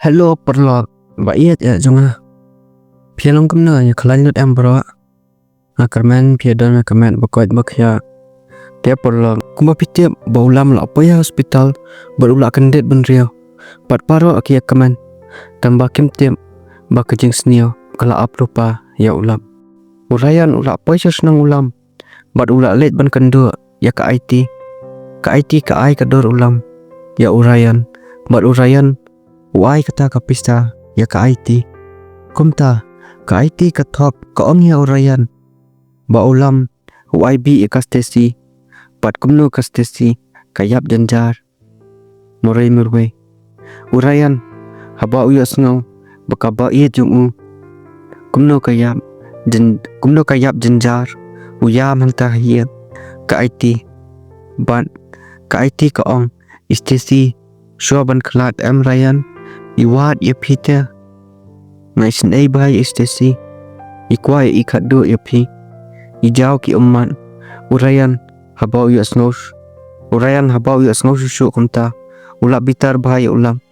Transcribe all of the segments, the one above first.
Hello perlo ba iya ya jonga phialong kumna ya khalai not am bro akarman phiadon akaman bakoit bakhya te perlo kuma pitia baulam la apoya hospital barula kandet benrio pat paro aki akaman tamba kimtem bakajing snio kala aprupa ya ulam urayan ula apoya senang ulam bat ula let ban kando ya ka Aiti ka ai kador ulam ya urayan bat urayan Uai kata kapista ya ka Aiti kumta ka Aiti ka top ka ya urayan ba ulam uai bi ya ka Stacy pat kumno ka Stacy kayap janjar murai murwe urayan haba uya sngaw baka ba iya jungu kumno kayap janjar uya mangta hiya ka Aiti bat ka Aiti ka ong Stacy shuaban klat am rayan iwat ya pita ngai snai bai Stacy ikwai ikado ya pi ijau ki umman urayan habau ya snows shu kumta ula bitar bai ulam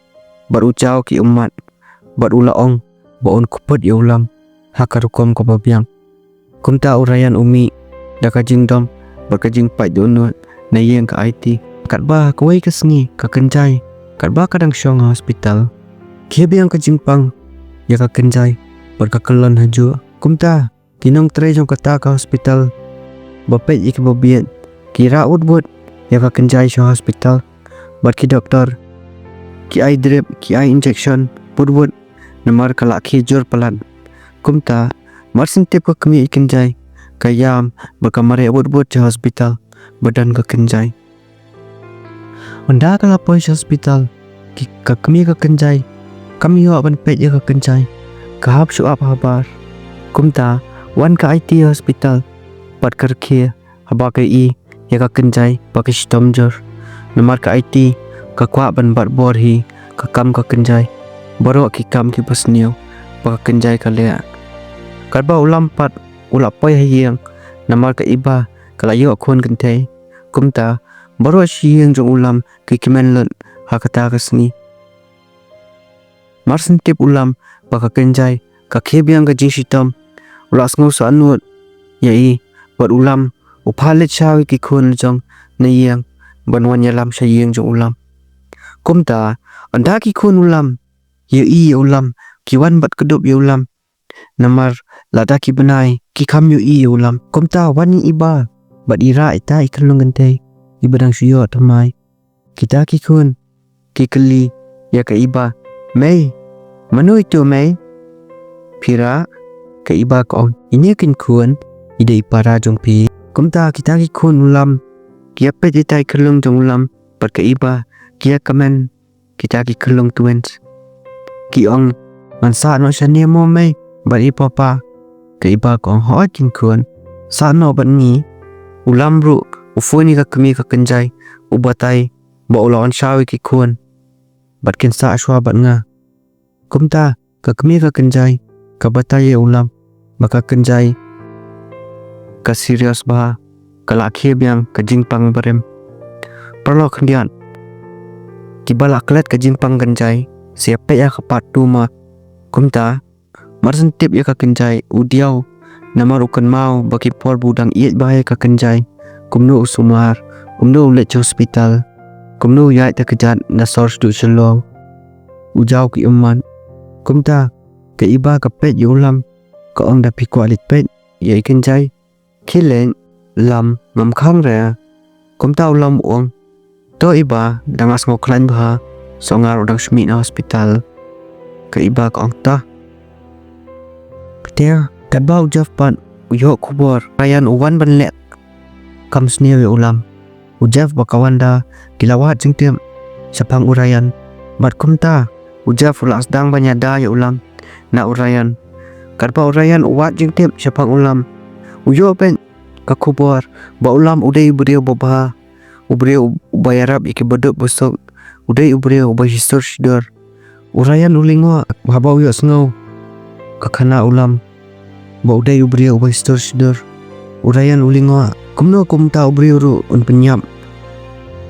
baru ujau ki umman bar ula ong baon kupet ya ulam hakarukom ko babiang kumta urayan umi daka jingdom berkajing pai donut na yeng ka Aiti katba kawai kasngi ka kenjai katba kadang syong hospital Kebiang kajingpang ya ka kenjai berkakelon haju kumta kinong tre jong kata ka hospital bapet ik bobiet kira udbut ya ka kenjai sho hospital bar ki doktor ki ai drip ki ai injection budbut namar kala ki jor pelan kumta marsin tip ka kemi kenjai kayam berkamare budbut di hospital badan ka kenjai Anda kala pois hospital ki ka kemi ka kenjai kami yo ban pet ya ka kenjai kahap su ap habar kumta wan ka Aiti hospital pat kerkhia haba ka I ya ka kenjai pakai stomjor namar ka Aiti ka kwa ban bat bor hi ka kam ka kenjai baro ki kam ki pasnio pa kenjai ka lea karba ulam pat ula poi hiang namar ka iba kala yo khon kente kumta baro siang jong ulam ki kimenlon hakata kasni marsin tip ulam baka kenjai ka kebiang ka jisitam ulas ngau sa anut yai bat ulam upalit shawi ki khun jong na yang banwan yalam sayeng jong ulam kumta anda ki khun ulam yai ulam kiwan bat kedup ya ulam namar lada ki benai ki kam yu I ulam kumta wani iba bat ira ita ikan gante ibadang siyo tamai kita ki khun ki keli ya ka iba Mei Manu itu Mei Pira ka iba ko ini kin kun ide ipara jong pi kumta kita ki kun ulam kia pe ditai kelung jong ulam per ka iba kia kamen kita ki kelung twins ki ong mansa no shania mo Mei bar I papa ka iba ko ho kin kun sa no ban ni ulam ru ufuni ka kemi ka kenjai ubatai ba ulon shawi ki kun bat kin sa ashwa bat nga kumta ka kemi ka kenjai ka batai ulam maka kenjai ka serius ba kala biang ka jingpang barem perlo kendian kibala klet ka jingpang kenjai siapa ya ka patu ma kumta marsen tip ya ka kenjai udiau namar ukan mau baki por budang iet bahaya ka kenjai kumno usumar kumno ulet hospital kumno yai ta kejat na source du selo ujau ki umman kumta ke iba ka pet yulam ka ong da pikwalit pet yai kenjai kilen lam mam khang re kumta ulam ong to iba dangas ngoklan ba songar udang shmi na hospital ka iba ka ong ta kter kadbau jafpan uyo kubor rayan uwan banlet kam snewe ulam ujaf bakawanda kilawat jingtem sapang urayan bat kumta ujaf ulas dang banyada ya ulam na urayan karpa urayan uwat jingtem sapang ulam uyo pen kakubor ba ulam udai brio baba ubrio ubayarap iki beduk busuk udai ubrio ubay histor shidor urayan ulingo baba uyo sngaw kakana ulam ba udai ubrio ubay histor shidor urayan ulingo kumno kumta ubrio ru un penyap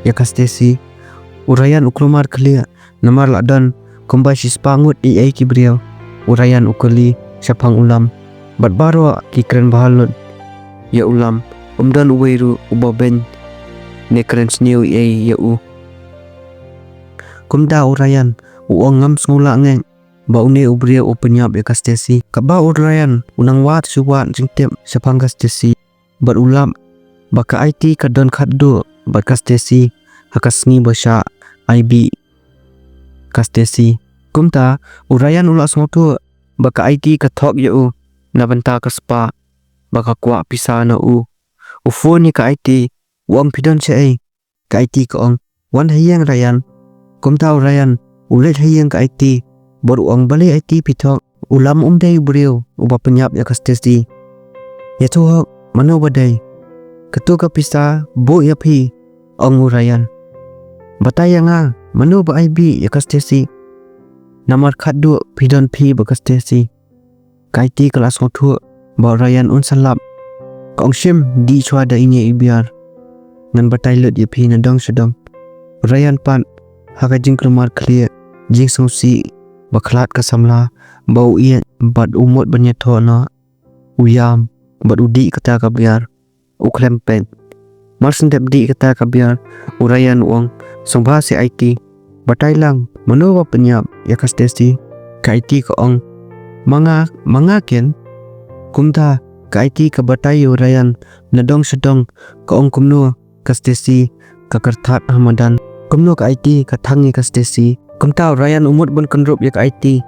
ya ka Stacy urayan uklumar kelia namar ladan Kumbai si spangut ai ki brio urayan ukuli syapang ulam bat baro ki kren bahalun ya ulam umdan uweiru ubaben ne kren sniu ai ya u kumda urayan uong ngam smula ngeng ba une ubrio upenyap ya Stacy ka ba urayan unang wat suwat jingtep syapang Stacy bat ulam baka Aiti ka don khaddu bat Stacy hakasni basha IB Stacy kumta urayan ula smotu baka Aiti ka thok yu na banta Ka Spah baka kwa pisa na phone ni ka Aiti uang pidon che ai ka Aiti ka ong wan hayang rayan kumta urayan ulet hayang ka Aiti bor uang bale Aiti pithok ulam umdai brio uba penyap ya Stacy ya tuhok mano badai ketu ka pisa bo ya phi ong urayan batayanga mano ba IB ya Stacy namar khaddu pidon phi ba Stacy kaiti kelas ngotu ba rayan un salap kongshim di chwa da inye ibiar ngan batai lut ya phi na dong sedong rayan pan haga jingkrumar clear jing songsi baklat ka samla bau iet bat umot banya thona uyam bat udi kata ka biar uklempen marsendep di kata ka biar urayan uang songba si Aiti batai lang manowa penyap ya Stacy ka Aiti ka ong manga ken kumta ka Aiti ka batai urayan nadong sedong ka ong kumno ka Stacy ka karthat hamadan kumno ka Aiti ka thangi ka Stacy kumta urayan umut bon kenrup ya ka Aiti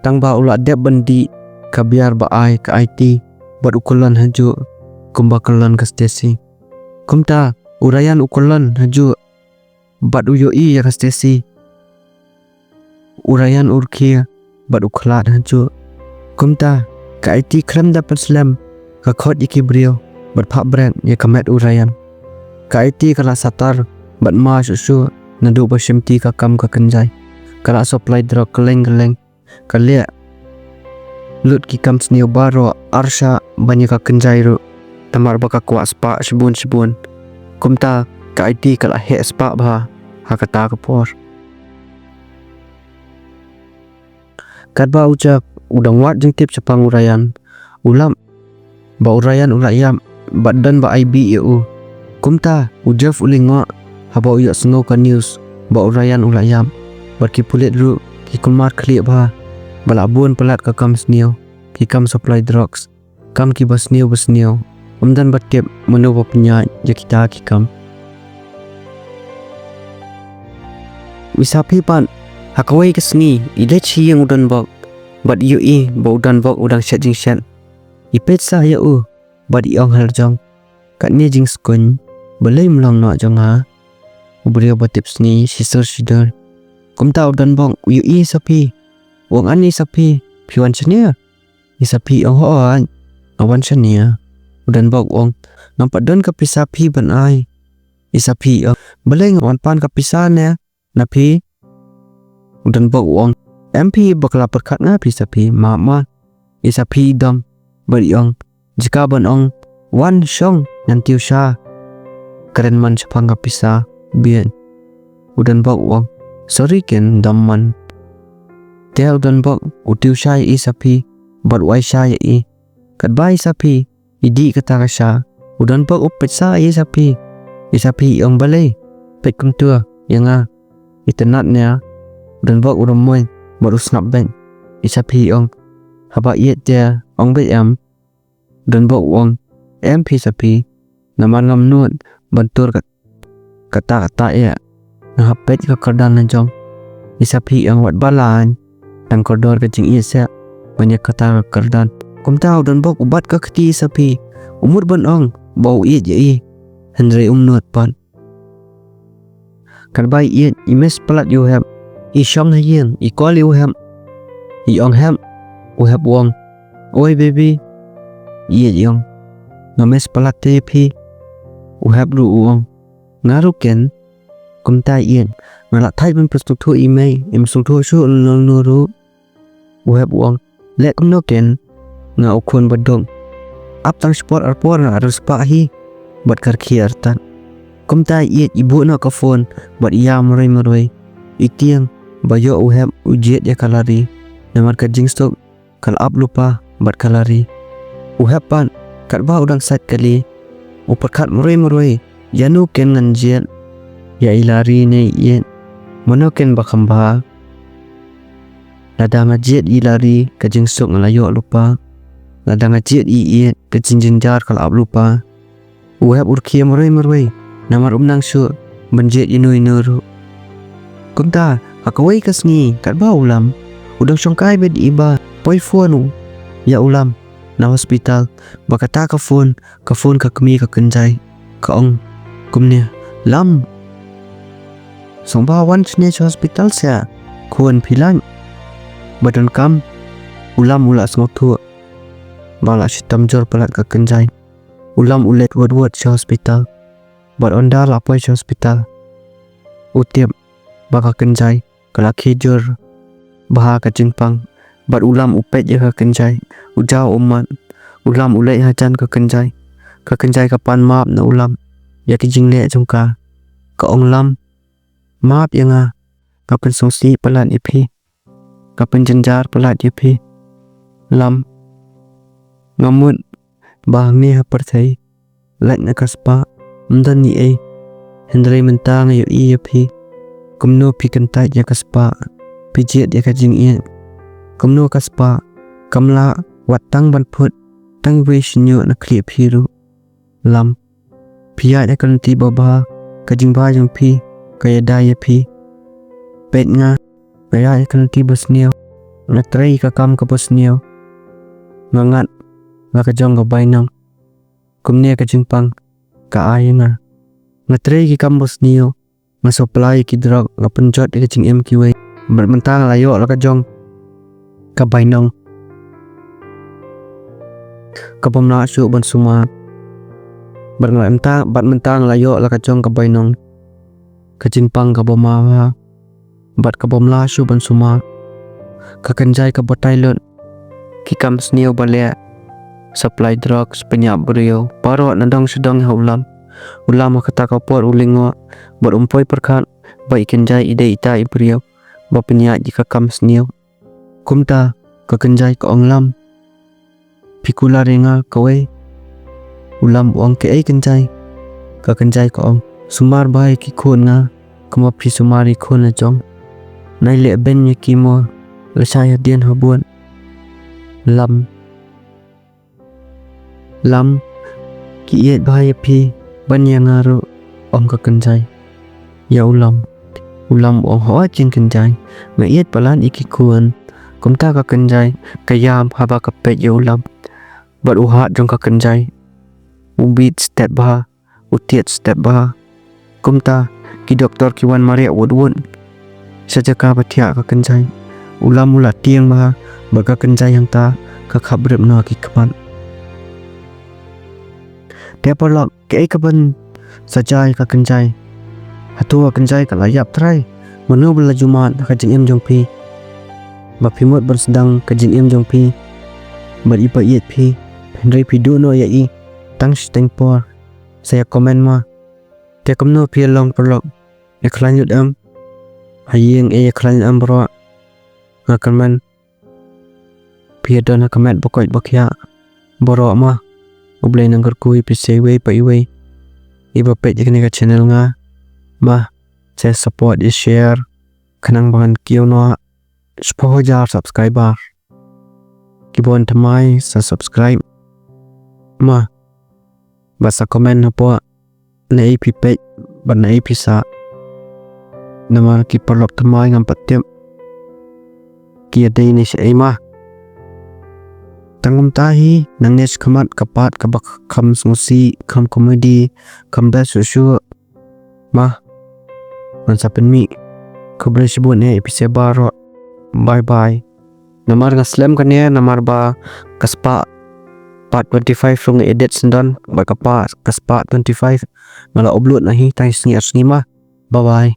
tangba ula dep bandi ka biar ba ai ka Aiti bat ukulan haju kumba kelan ka Stacy kumta urayan ukulan haju bat uyoi ya ka Stacy urayan urkia bat uklat haju kumta ka Aiti krem dapat slam ka khot iki brio bat phap brand ya kamet urayan ka Aiti kala satar bat ma susu nadu basimti ka kam ka kenjai kala supply drug keleng kalia lut ki kam snio baro arsha banyak ka kenjai ru tamar baka Ka Spah sibun kumta ka Aiti kala he Spah bha hakata ka por kadba ucap udang wat jengtip sepang urayan ulam ba urayan ulayam badan ba IB eu kumta ujaf ulingo haba uya sengo ka news ba urayan ulayam barki pulit ru ki kulmar kli ba balabun pelat ka kam snio ki kam supply drugs kam ki basnio umdan batkep menoba punya ya kita ki kam wisapi pan hakawai kesni ile chi yang udan bok bat yui ba udan bok udang shat jing shat ipet sa ya bat iong harjong kat ni jing skun belai mlang no jong ha ubrio batip sni sisor sidor kumta udan bok yui sapi wong ani sapi piwan chania isapi ong hoan awan chania udan bok wong nampak don ka pisapi ban ai isapi belai ngawan pan ka pisane napi udan bok wong MP bakla perkat nga pisapi mama isapi dam beriong jika ban ong wan shong nantiu sha keren man sepang ka pisa bien udan bok wong sorry ken damman te udan bok utiu sha isapi bat wai sha i kat bai sapi idi kata ka sha udan bok upet sa isapi ong balai pet kum tua yanga itenat nya udan bok uromoy baru snap bank isapi ong haba iet dia ong bet am udan bok wong MP sapi naman ngam nut bantur kata ya na pet ka kardan na jong isapi ong wat balan tang kodor ka jing isa banyak kata kardan kumta udan bok ubat ka khti sapi umur ban ong bau iet je henry nut pan karbai iet imes pelat you have i shong hayen i call you hem i ong hem u have wong oi baby iet yong names pelat te phi u have ru ong ngaru ken kumta iet ngala thai ban pustuk thu email im sung thu su no ru u have wong let no ken nga ukun badong aptang sport arpor na Spah hi bat kar khiar tan kumta iet ibu na ka phone bat ya maroi itiang Bayo uhep ujiet ya kalari. Namar ka jing stok kal up lupa bat kalari. Uhep pan kat ba udang sat kali. Uperkat muroi yanu ken nganjiet. Ya ilari ne ien. Mano ken bakamba. Lada ngajiet ilari ka jing stok ngalayo lupa. Lada ngajiet iet ka jinjar kal up lupa. Uhep urkia muroi. Namar umnang su benjet inu Kumta akawai kasngi kat ba ulam. Udang syongkai bed iba poi phone ya ulam na hospital bakata ka phone ka kemi ka kenjai ka ong kumnya lam songba wan chne hospital sia kuan pilan badon kam ulam ula ngok thu bala sitam jor palat ka kenjai ulam ulet word hospital bad onda lapoi hospital utiap baka kenjai kala khijur baha ka jingpang bad ulam upet ya ka kenjai ujau uman ulam ulai hajan ka kenjai ka pan map na ulam ya ki jingle jongka ka ong lam map yanga ka pen songsi palat ipi ka pen jenjar palat ipi lam ngamut bahang ni ha perthai lat na Ka Spah mdan ni ai hendrai mentang yo i ipi kumno pi kentai ya Ka Spah pijet ya ka jing i kumno Ka Spah kamla watang ban phut tang we shinyo na kli phiru lam pia ya kan ti baba ka jing ba jang pi ka ya da ya pi pet nga ya kan ti bosnio na trai ka kam ka bosnio ngangat nga ka jong ka bainang kumne ka jingpang ka ayanga nga trai ki kam bosnio nga supply ki drug nga penjot ka jing em ki we bermentang layo la ka jong ka bainang kapamna su ban suma bat mentang layo la ka jong ka bainong ka jingpang ka boma bat ka bomla su ban suma ka kenjai ka botailot ki kam sneo bale supply drugs penyap brio paro nadong sedang ulam kata ka por ulingo bat umpoi perkhat bai kenjai ide ita ibrio ba penya jika kam sneo kumta ka kenjai ka onglam pikula renga kawai ulam uang ke ai kenjai ka kenjai ka ong sumar bai ki khon nga kama phi sumari khon na jong nai le ben ye ki mo la saya dien habuan lam ki yet bai phi ban yang aro om ka kenjai ya ulam ong ho chin kenjai nga yet palan iki khon kumta ka kenjai kayam haba ka pet ya ulam bat uhat jong ka kenjai ubit step ba utiet step ba kumta ki doktor ki wan maria wud saja ka batia ka kenjai ulam mula tiang ba ka kenjai yang ta ka khabrep no ki kapan tepolok ke kaban sajai ka kenjai hatua kenjai ka layap trai manu bela jumat ka jing em jong pi ba phimot ban sedang ka jing em jong pi bar ipa yet pi Hendrai pidu no ya i tang steng por saya komen ma te kamno pi long perlok e klanjut am hayeng e klanjut am bro ngakaman pi don kamet bokoi bokya boro ma ublai nangkar kui pi sewe pa iwe iba pet jekne ka channel nga ma saya support di share kanang bangan kiyo no 10,000 subscriber kibon tamai sa subscribe ma basa komen na po na AP page ba na AP sa naman ki perlok tamay ng patip kia day ni siya ma tangum tahi nang nes kamat kapat kabak kam sungsi kam komedi kam da susu ma mansapen mi kabre sibun episode baro bye bye namar nga slam kanya namar ba Ka Spah part 25 from edit sendan ba ka Ka Spah 25 ngala upload nahi tai sngi ma bye bye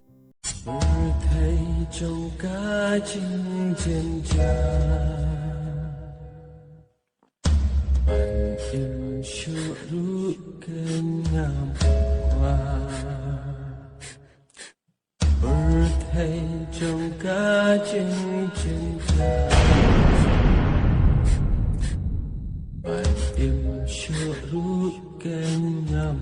Earth hay trong cả trên trời bài im chưa rút kênh nhầm